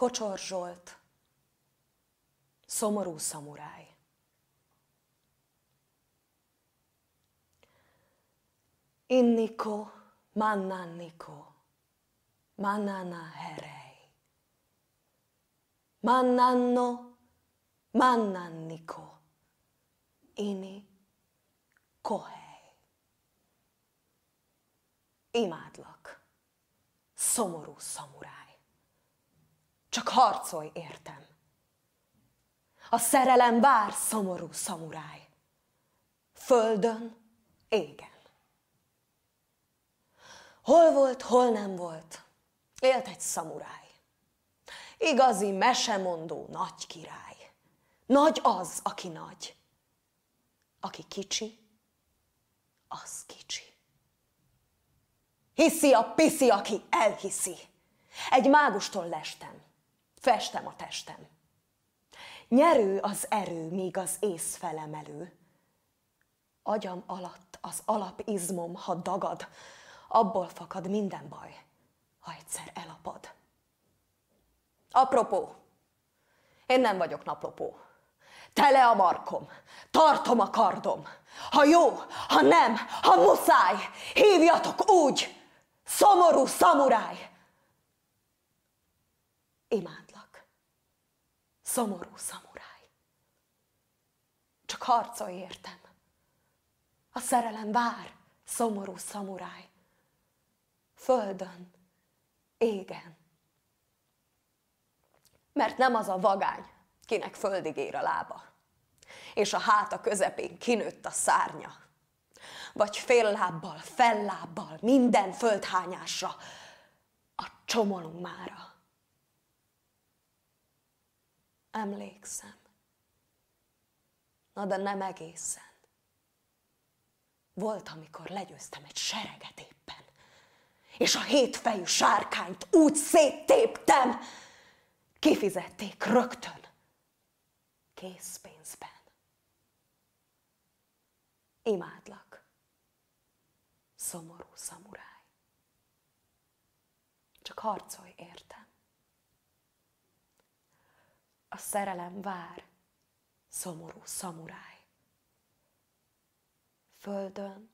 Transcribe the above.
Kocsor Zsolt, szomorú szamuráj. Inniko, mannanniko, mannana herej. Mannanno, mannanniko, ini kohely. Imádlak, szomorú szamuráj. Csak harcolj értem. A szerelem vár, szomorú szamuráj. Földön, égen. Hol volt, hol nem volt, élt egy szamuráj. Igazi mesemondó nagy király. Nagy az, aki nagy. Aki kicsi, az kicsi. Hiszi a piszi, aki elhiszi. Egy mágustól lestem. Festem a testem. Nyerő az erő, míg az ész felemelő. Agyam alatt az alapizmom, ha dagad, abból fakad minden baj, ha egyszer elapad. Apropó, én nem vagyok naplopó. Tele a markom, tartom a kardom. Ha jó, ha nem, ha muszáj, hívjatok úgy, szomorú szamuráj. Imádlak, szomorú szamuráj. Csak harcolj értem. A szerelem vár, szomorú szamuráj. Földön, égen. Mert nem az a vagány, kinek földig ér a lába, és a háta közepén kinőtt a szárnya, vagy fél lábbal, fellábbal, minden földhányásra a csomolunk mára. Emlékszem. Na de nem egészen. Volt, amikor legyőztem egy sereget éppen, és a hétfejű sárkányt úgy széttéptem, kifizették rögtön, készpénzben. Imádlak, szomorú szamuráj. Csak harcolj értem. A szerelem vár, szomorú szamuráj. Földön,